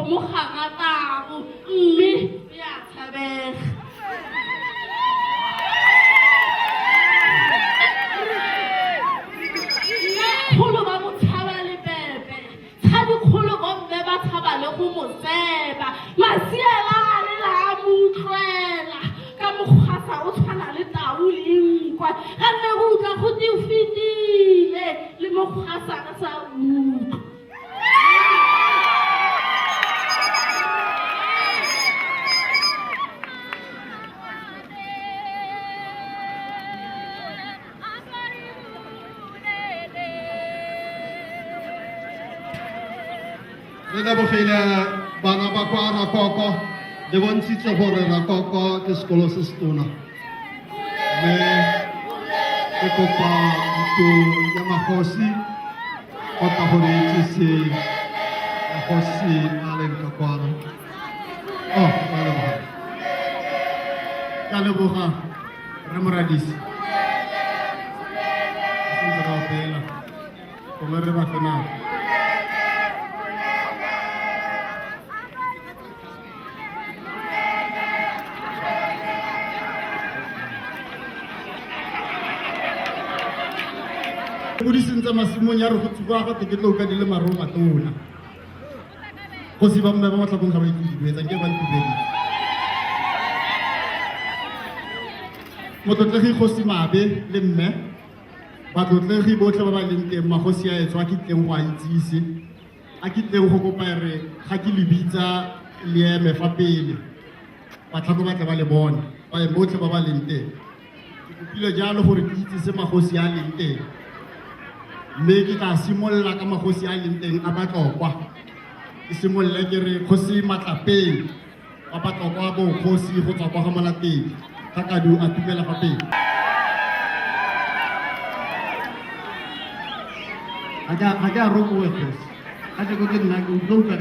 mo gangatago mme ya tshabega kgolo ba mo tshaba le pepe tshabi kgolo bomme ba tshaba le go mo tseba masiela a le la mo utlwela ka mogasa o tshwana le tau le nkwa ga nne go utlwa go di fetile le mogasa ka sa utlwa Re lebogile bana ba kwa Rakoko le bontshitse gore Rakoko ke sekolo se se tona mme ke kopa ntlo ya magosi kgotsa gore itsise magosi a leng ka kwano ka leboga re moradisi sentse ba opela gongwe re ba fenaka Budi sentse masimong ya re go tsuba ga teketlo ka dile maro matona go se ba mme ba motlakong ga ba itse ke ba ntubedi motlotlegi go se mabe le mme batlotlegi botlhe ba ba leng teng magosi a etswa ke teng go a itsise a ke teng go kopa re ga ke le bitsa le eme fa pele batlhako ba tla ba le bona ba botlhe ba ba leng teng ke kopile jalo gore ke itsise magosi a leng teng mme ke tla simolla ka magosi a leng teng a Batlokwa ke simolle ke re kgosi Matlapeng a Batlokwa bo kgosi go tswa kwa ga Molateng ka kadu a tumela fa pele ga ke a rokoe kgosi ga ke go ke nna ke utlwa utlwa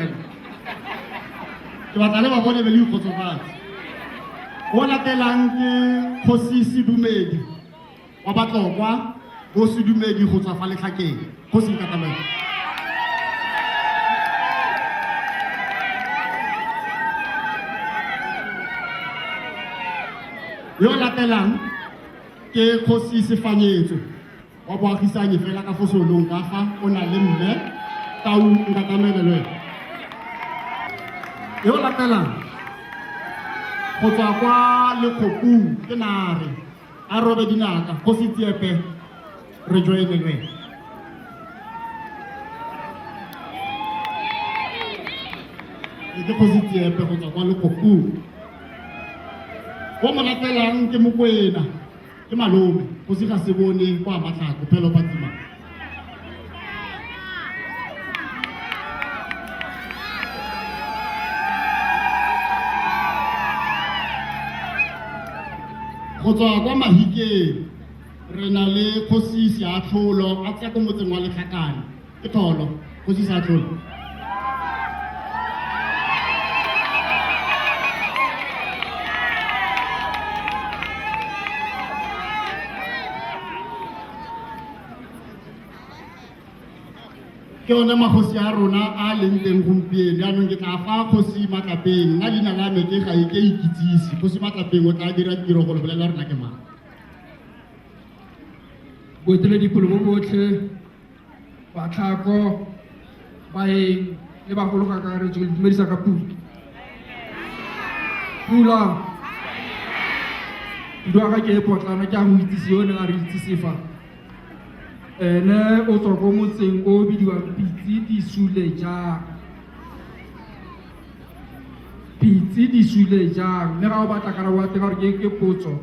ke batla le ba bone be le ikgotsofatse go latelang ke kgosi Sedumedi wa Batlokwa go Sedumedi go tswa fa Letlhakeng go se ikatamela yo latelang ke kgosi Sefanyetso wa boagisanye fela ka fosolong ka fa o na le mme tau nkatamele le yo latelang go tswa kwa Lekgokung ke Nare a robe dinaka kgosi Tsiepe re joine le ke kgosi Tsiepe go tswa kwa Lekgokung go mo latelang ke Mokwena ke malome kgosi ga se bone kwa Matlhako phelo Fatima go tswa kwa Mahikeng re na le kgosi Seatlholo a tsaya ko motseng wa Letlhakane ke Tholo kgosi Seatlholo ke ona magosi a rona a leng teng gompieno yaanong ke tla fa kgosi Matlapeng nna leina la me ke ga ke ikitsise kgosi Matlapeng o tla dira tiro go lebelela rona ke mang boeteledipele bo botlhe batlhako baeng le bagolo ka kakaretso le dumedisa ka pula nduaga ke potlana ke a mo itsise yo ne a re itsise fa ene o tswa ko motseng o bidiwang Pitsi Disule jang mme ga o batla karabo wa teng gore ke potso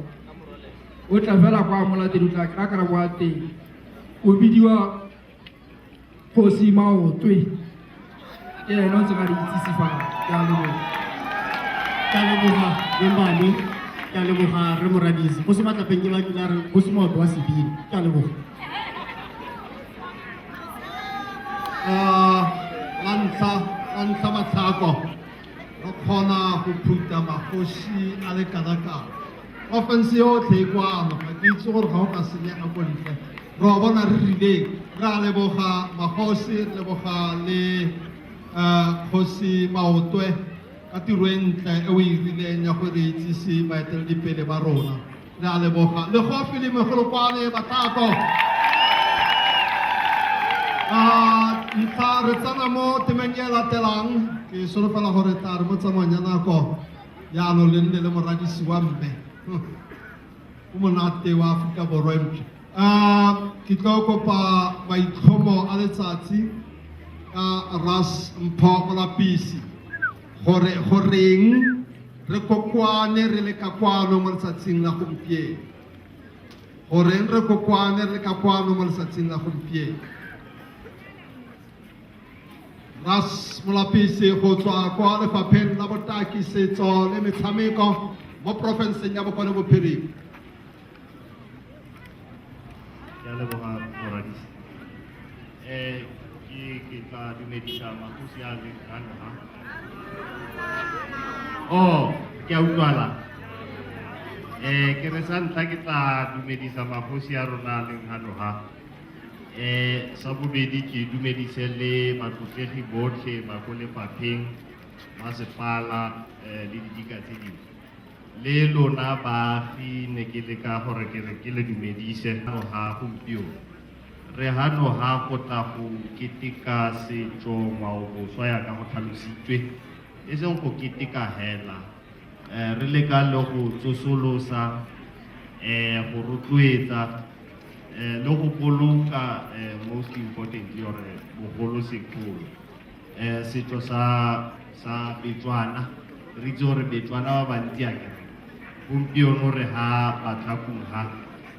o tla fela kwa Molateng o tla kry-a karabo wa teng o bidiwa Kgosi Maotwe ke ene o ntseng a re itsise fa ke a leboga Bembane ke a leboga re moradisi kgosi Matlapeng ke ba ke la re kgosi Maotwe wa Sebini ke a leboga Lantla Matlhako re kgona go phutha magosi a le kanakana offense yotlhe e kwano ga ke itse gore ga o ka senyega ko ntle re a bona re rileng re a leboga magosi re leboga le Kgosi Maotwe ka tiro e ntle e o e rileng ya go re itsise baeteledipele ba rona. Re a leboga le gofe le megolokwane batako. Ntlha re tsena mo temeng e latelang ke solofela gore tla re mo tsamaong ya nako yaanong le nne le moradisi wa mme o monate wa Aforika Borwa e mphe. Ke tlo kopa maitlhomo a letsatsi ka Ras Mpho Molapisi goreng re kokwane re le ka kwano mo letsatsing la gompieno. Goreng re kokwane re le ka kwano mo letsatsing la gompieno. Ras Molapisi go tswa kwa lefapheng la botaki, setso le metshameko mo porofenseng ya Bokone Bophirima. Ke a leboga moradisi. Ke tla dumedisa magosi a le Hanoha. Ke a utlwala. Ke re sa ntlha ke tla dumedisa magosi a rona a leng Hanoha. Sa bobedi ke dumedise le batlotlegi botlhe ba ko lefapheng, masepala le didika tse dingwe. Le lona baagi ne ke leka gore ke re ke le dumedise Hanoha gompieno. Re Hanoha go tla go keteka setso ngwaoboswa yaka go tlhalositswe, e seng go keteka hela. Re leka le go tsosolosa, go rotloetsa, le go boloka most importantly gore bogolo sekolo setso sa Betswana. Re itse gore Betswana ba bantsi akere gompieno re ha batlhakong ha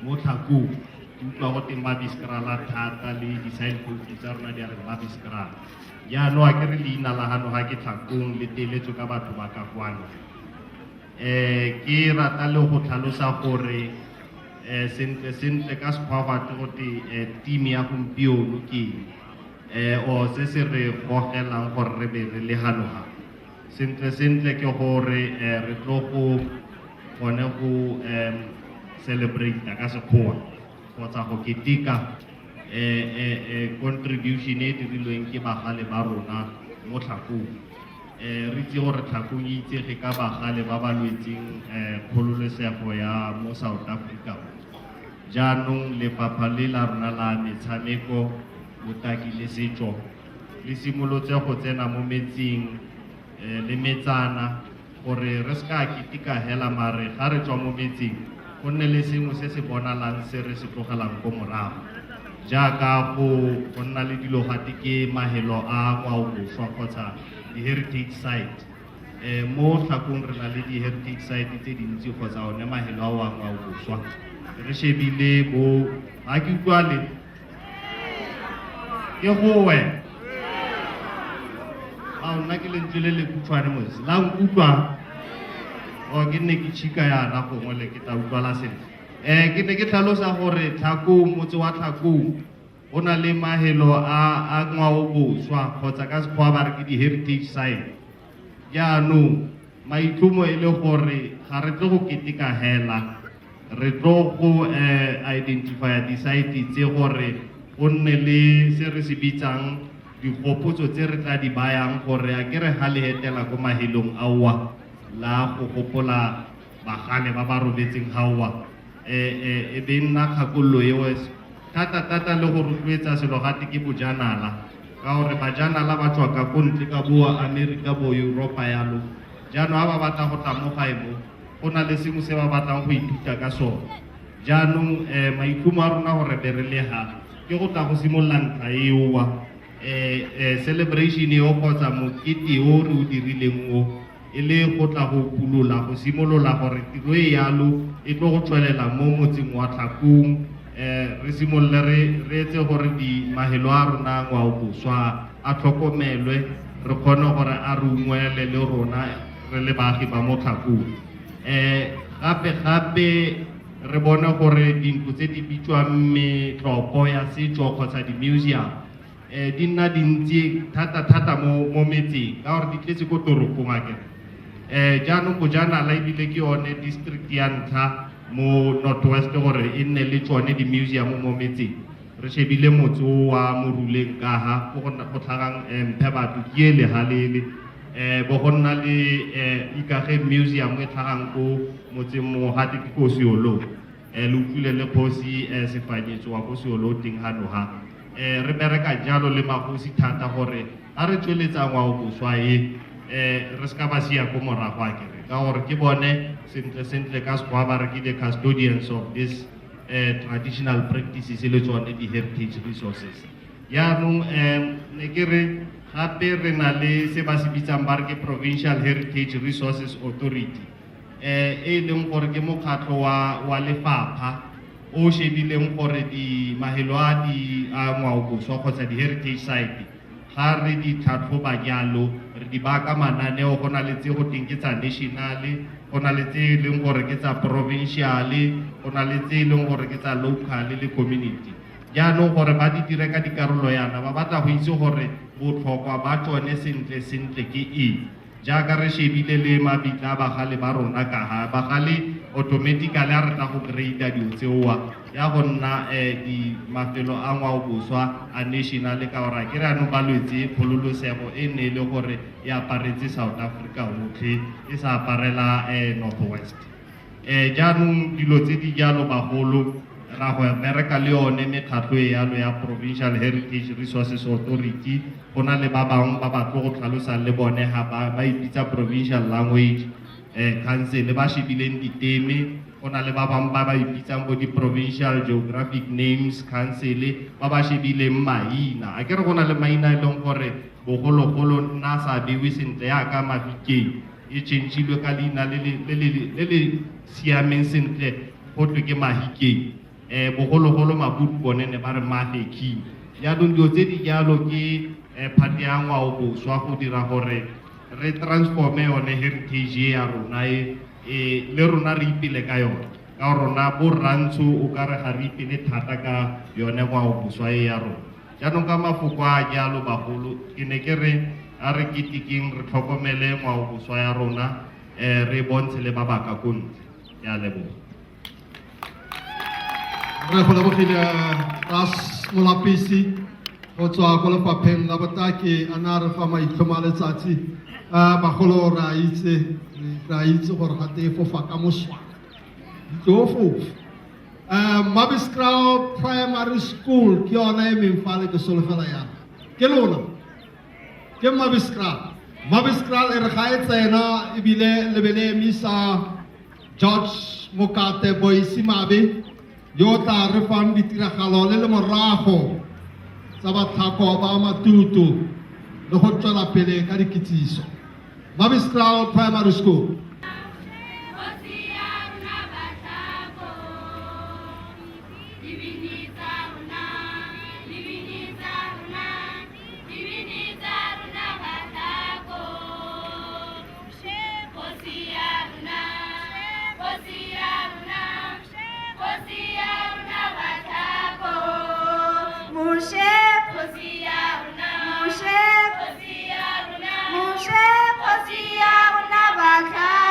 mo tlhakong ke utlwa go teng ba Biskrala thata le di-sign post tsa rona di a re ba Biskrala. Jaanong a ke re leina la Hanoha ke tlhakong le teletso ka batho ba ka kwano. Ke rata le go tlhalosa gore sentle ka sekgwagwa gote team ya gompieno ke o se se re gogelang gore re be re le Hanoha. Sentle ke gore re tlo go gone go celebrate ka sekgowa kgotsa go keteka contribution e dirilweng ke bagale ba rona mo tlhakong. Re itse gore tlhakong e itsege ka bagale ba ba lwetseng kgololesego ya mo South Africa. Jaanong lefapha le la rona la metshameko, botaki le setso le simolotse go tsena mo metseng le metsana gore re ska keteka hela, mare ga re tswa mo metseng go nne le sengwe se se bonalang se re se tlogelang ko morago, jaaka go nna le dilo gate ke mahelo a ngwaoboswa kgotsa di-heritage site. Mo tlhakong re na le di-heritage site tse dintsi kgotsa one mahelo a wa ngwaoboswa. Re shebile bo ga ke utlwale ke gowe nna ke lentswe le lekhutswane mose la nkutlwa ke nne ke chika yana gongwe le ke tla utlwala sentle. Ke ne ke tlhalosa gore Tlhakong, motse wa Tlhakong go na le mahelo a ngwaoboswa kgotsa ka sekgwa ba re ke di-heritage site. Jaanong maitlhomo e le gore ga re tlo go keteka hela, re tlo go identifya di-site tse gore go nne le se re se bitsang dikgopotso tse re tla di bayang gore a ke re ga le hetela ko mahelong aowa la go gopola bagale ba ba robetseng gaowa. E be nna kgakololo eo thata le go rotloetsa selo gate ke bojanala, ka gore bajanala ba tswa ka ko ntle ka boa America bo Europa yalo. Jaanong ga ba batla go tla mo gae mo go na le sengwe se ba batlang go ithuta ka sone. Jaanong maitlhomo a rona gore be re le ga ke go tla go simolola ntlha eowa celebration eo kgotsa mokete o re o dirileng o e le go tla go pulola go simolola gore tiro e yalo e tlo go tswelela mo motseng wa Tlhakong. Re simolole re etse gore di mahelo a rona ngwaoboswa a tlhokomelwe, re kgone gore a re ungwele le rona re le baagi ba mo Tlhakong. Gape re bone gore dintlo tse di bitswang metlopo ya setso kgotsa di-museum di nna dintsi thata mo metseng ka gore di tletse ko toropong akere. Jaanong bojanala ebile ke yone district ya ntlha mo Northwest gore e nne le tsone di-museum mo metseng. re shebile motse wa Moruleng ka ha go tlhagang mphe batho ke ele halele bo go nna le ikage museum e tlhagang ko motse mo hati ke ko Seolo le utlwile le kgosi sefanyetso wa ko Seolo teng hanoha re bereka jalo le magosi thata gore a re tsweletsa ngwaoboswa re ska ba sia ko morago a kere ka gore ke bone sentle ka sekgowa ba re ke the custodians of this traditional practices le tsone di-heritage resources yaanong ne ke re gape re na le se ba se bitsang ba re ke Provincial Heritage Resources Authority e leng gore ke mokgatlho wa lefapha o shebileng gore mahelo a ngwaoboswa kgotsa di-heritage site ga re di tlhatlhoba jalo re di baka mananeo go na le tse go teng ke tsa nationale go na le tse e leng gore ke tsa provinciale go na le tse e leng gore ke tsa local le community jaanong gore ba di dire ka dikarolo yana ba batla go itse gore botlhokwa ba tsone sentle ke eng jaaka re shebile le mabitla a bagale ba rona ka ha bagale automatically a rata go grade dilo tseoa ya go nna di mafelo a ngwaoboswa a national ka gore ke re anong ba lwetse kgololosego e ne le gore e aparetse South Africa otlhe e sa aparela Northwest jaanong dilo tse di jalo bagolo ra go bereka le yone mekgatlho e yalo ya Provincial Heritage Resources Authority go na le ba bangwe ba batlo go tlhalosa le bone ha ba ipitsa Provincial Language Council ba shebileng diteme go na le ba bangwe ba ipitsang bo di-Provincial Geographic Names Council ba ba shebileng maina a kere go na le maina e leng gore bogologolo nna sa bewe sentle yaka Mafikeng e changeilwe ka leina le siameng sentle go tlwe ke Mahikeng bogologolo Maputu bone ne ba re Mafeking jaanong dilo tse di jalo ke phate ya ngwaoboswa go dira gore re transforme yone heritage ya rona le rona re ipele ka yone ka rona bo rantsho o ka re ga re ipele thata ka yone ngwaoboswa ya rona jaanong ka mafoko a jalo bagolo ke ne ke re a re ketekeng re tlhokomele ngwaoboswa ya rona re bontshe le ba baka ko ntle ya leboga re go lebogile Ras Molapisi go tswa ko lefapheng la botaki a na re fa maitlhomo a letsatsi bagolo ra itse gore gate e fofa ka moswana tlo fofa Mabiskral Primary School ke yona e memfale ke solofela yana ke lona ke Mabiskral e re ga e tsena ebile lebele emisa George Mokate Boisimabe yo tla re fang ditiragalo le morago tsa bathako ba matuto le go tswela pele ka dikitsiso Mabiskral Primary School Mushe, Kosia, Unabaka.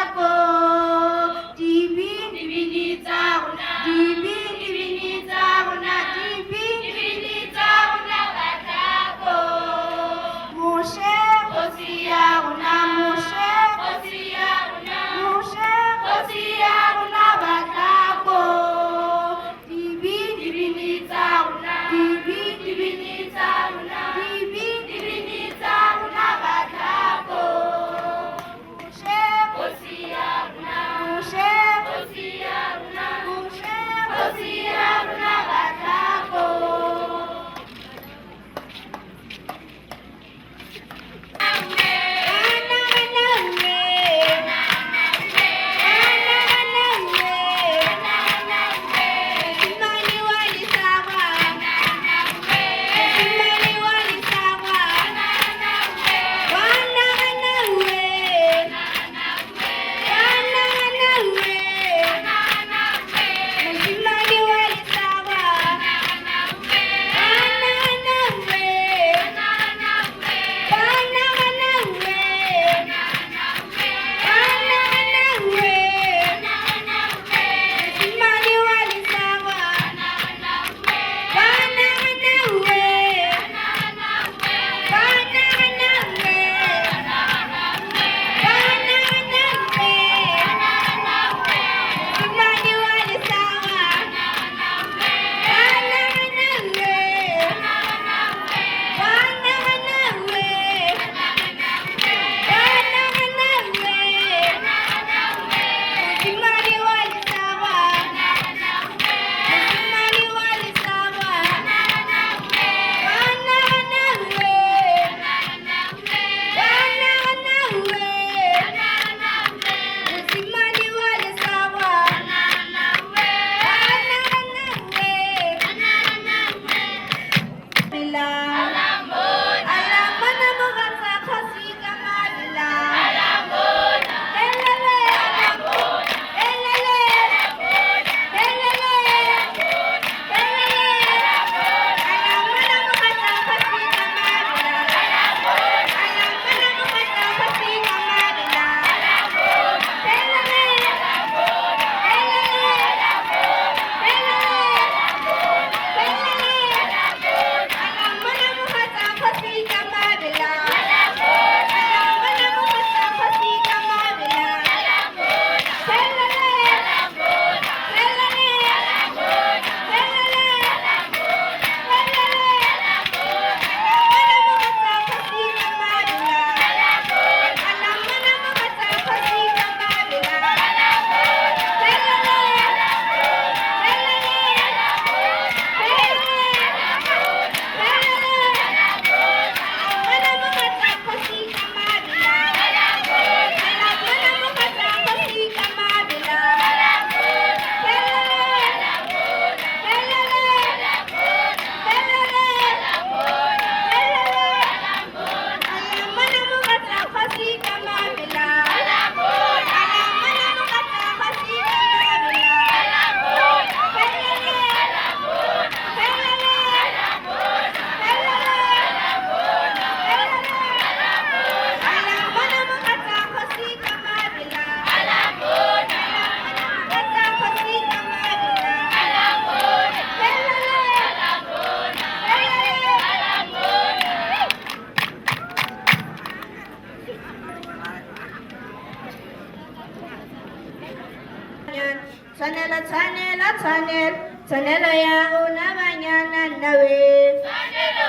tshwanelo ya rona banyana nna we tshwanelo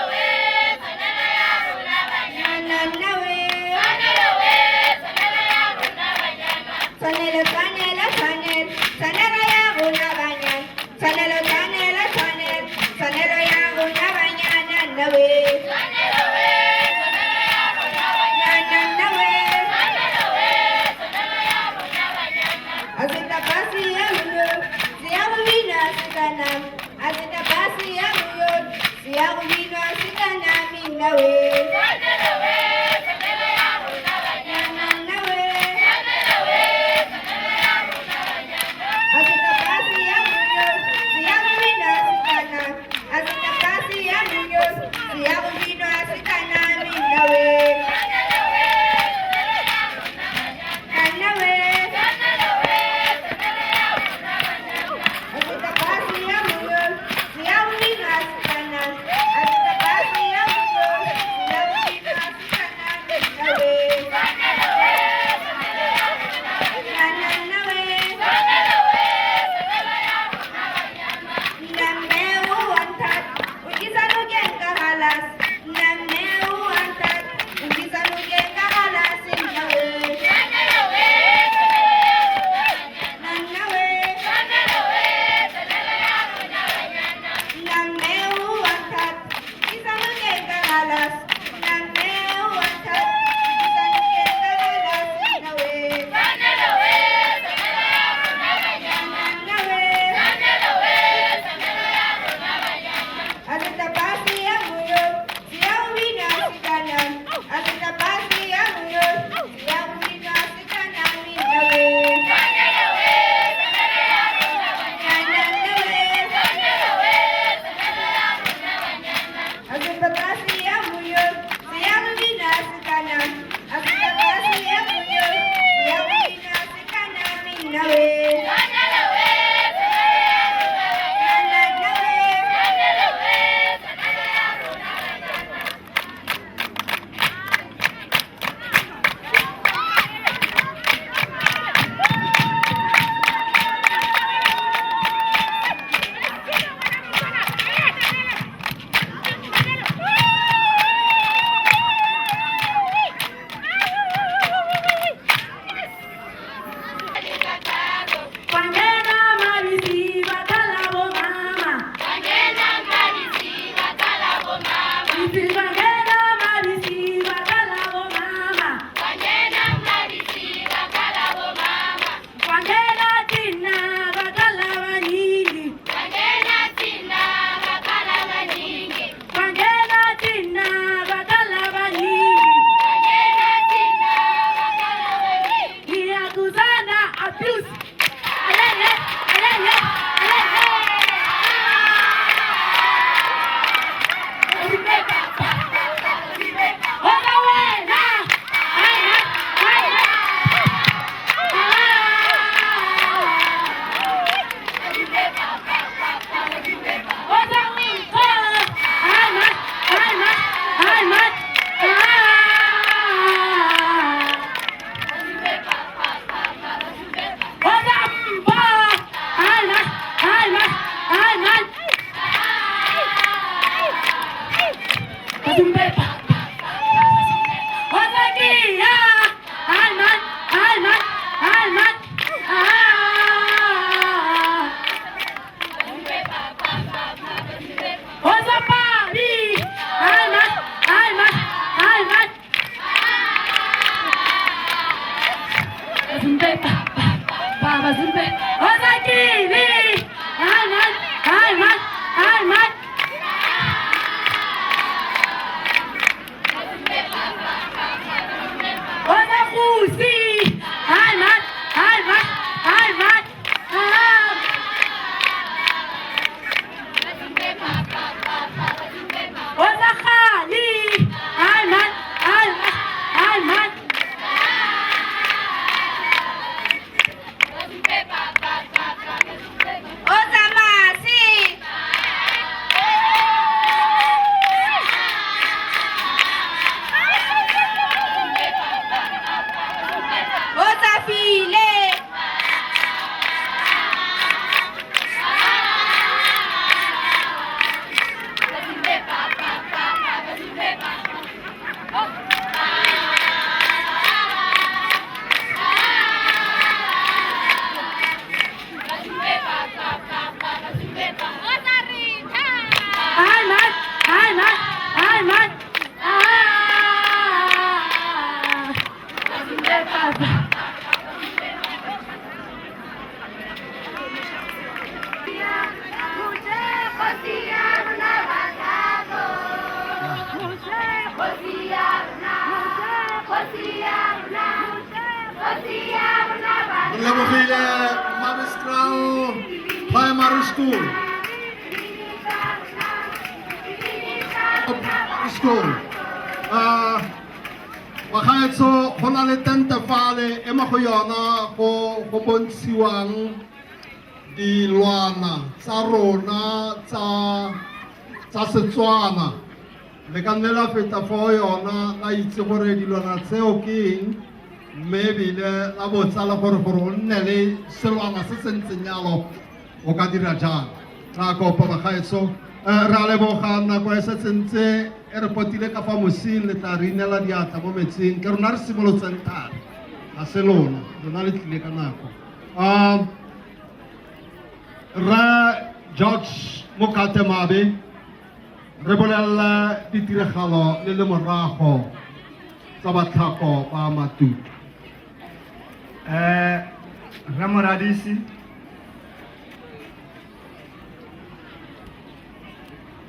ya rona banyana nna we tshwanelo ya rona banyana tshwanelo ya rona banyana nna we Azita basi ya muyo, siyakubina sikana. Azita basi ya muyo, siyakubina sikana mina we. Azita basi ya muyo, siyakubina sikana. Azita basi ya muyo, siyakubina sikana mina we. Re lebogile Mabistraw Primary School. School. Bagaetso go na le tentefale e mo go yona go bontshiwang dilwana tsa rona tsa Setswana. Le ka nne la feta fo yona la itse gore dilwana tseo ke eng, mme ebile la botsa le gore o nne le selwana se se ntseng yalo o ka dira jang. Ra kopa bagaetso re a leboga nako e setse ntse e re potile ka fa mosing le tla re inela diatla mo metsing ke rona re simolotseng thata ga se lona le tlile ka nako. Ra George Mokate Mabe re bolelela ditiragalo le morago tsa batlhako ba Matutu. Ramoradisi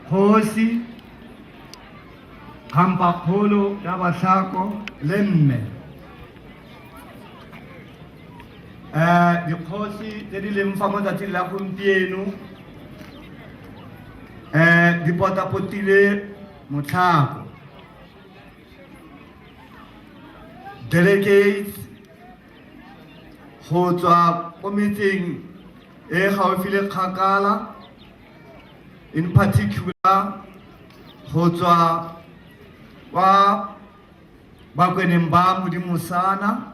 Kgosi Kgampakgolo ya Batlhako le mme dikgosi tse di leng fa mo tsatsing la gompieno di potapotile Motlhako, delegates go tswa ko metseng e gaufi le kgakala, in particular go tswa kwa bakweneng ba Modimosana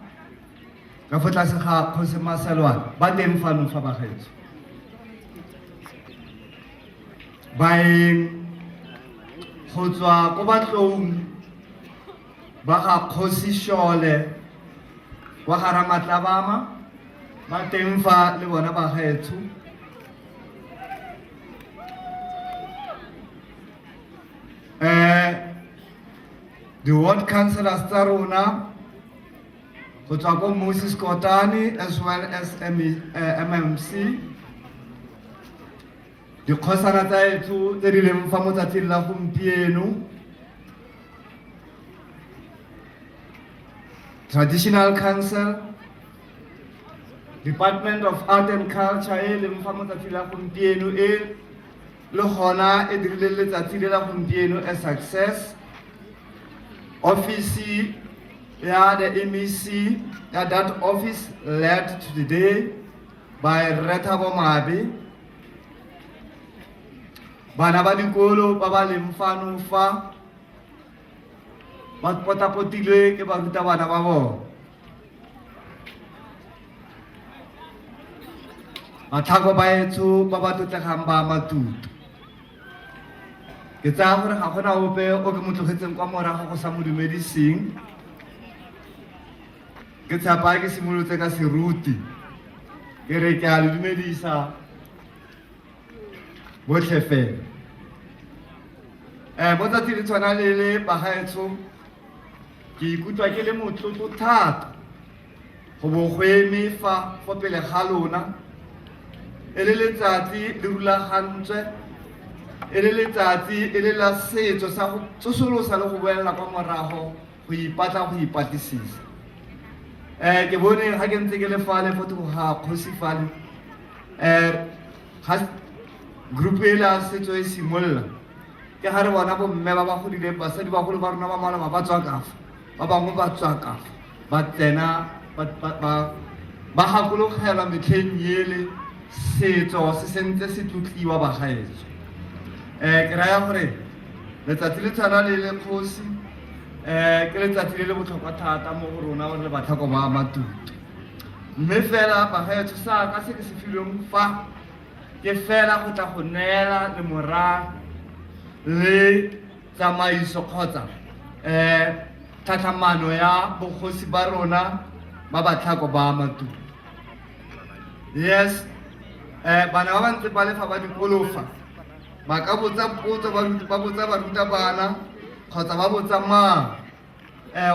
ka fa tlase ga Kgosi Maselwane ba teng fano fa bagaetso. Baeng go tswa ko batlong ba ga Kgosi Shole wa ga Ramatlabama ba teng fa le bona bagaetso. The ward councillors tsa rona go tswa ko Moses Kotane as well as MMC, dikgosana tsa etso tse di leng fa mo tsatsing la gompieno, Traditional Council, Department of Art and Culture e leng fa mo tsatsing la gompieno e le gona e dirile letsatsi le la gompieno a success. Office ya the MEC, that office led to the day by Rethabo Mabe. Bana ba dikolo ba ba leng fano fa ba potapotilwe ke barutabana ba bona. Batlhako ba etso ba ba tlotlegang ba Matutu. Ke tsaya gore ga gona ope o ke mo tlogetseng kwa morago go sa mo dumediseng. Ke tshepa ke simolotse ka seruti ke re ke a le dumedisa botlhe fela. Mo tsatsi le tshwana le bagaetso ke ikutlwa ke le motlotlo thata go bo go eme fa go pele ga lona e le letsatsi le rulagantswe, e le letsatsi e le la setso sa go tsosolosa le go boela kwa morago go ipatla go ipatisisa. Ke bone ga ke ntse ke le fale fo thoko ga Kgosi fale ga group e la setso e simolola ke ga re bona bomme ba ba godileng basadi bagolo ba rona ba malama ba tswa kafa ba bangwe ba tswa kafa ba tsena ba gakologelwa metlheng ele setso se sentse se tlotliwa bagaetso. Ke raya gore letsatsi le tshwana le le kgosi ke letsatsi le le botlhokwa thata mo go rona re le batlhako ba Matutu. Mme fela bagaetso sa ka se ke se filweng fa ke fela go tla go neela le morago le tsamaiso kgotsa tlhatlhamano ya bogosi ba rona ba batlhako ba Matutu. Yes, bana ba ba ntse ba lefa ba dikolofa ba ka botsa potso ba botsa barutabana kgotsa ba botsa mang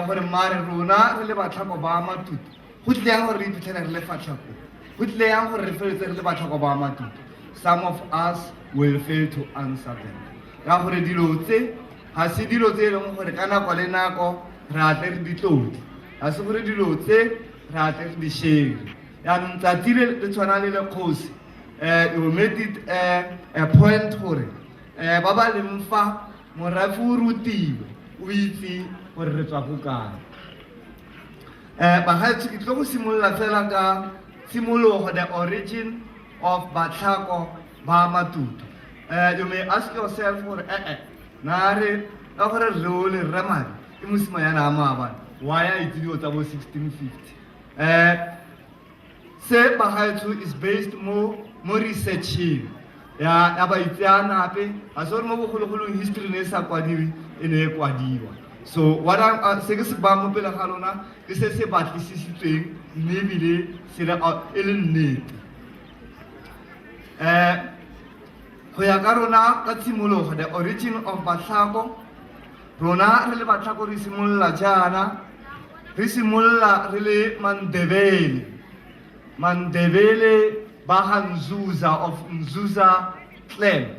gore mare rona re le batlhako ba Matutu go tlile yang gore re iphitlhele re le fatlhako, go tlile yang gore re feletse re le batlhako ba Matutu. Some of us will fail to answer them ka gore dilo tse ga se dilo tse e leng gore ka nako le nako re atle re di tlotle ga se gore dilo tse re atle re di share yaanong tsatsi le tshwana le le kgosi you made it a point gore ba ba leng fa morafe o rutiwe o itse gore re tswa ko kae bagaetsho ke tlo go simolola fela ka tshimologo the origin of Batlhako ba Matutu. You may ask yourself gore na re ka gore re o le Ramadi ke mosimanyana a maabane why a itse dio tsa bo 1650 se bagaetsho is based mo researching ya baitseanape a se gore mo bogologolong history ne e sa kwadiwe e ne e kwadiwa so se ke se ba mo pele ga lona ke se se batlisisitsweng mme ebile e le nnete go ya ka rona ka tshimologo the origin of Batlhako rona re le Batlhako re simolola jaana re simolola re le Mandebele ba ga Nzuza of Nzuza clan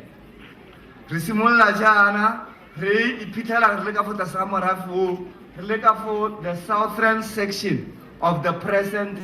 re simolola jaana re iphitlhela re le ka fo tlase ga morafe o re le ka fo the southern section of the present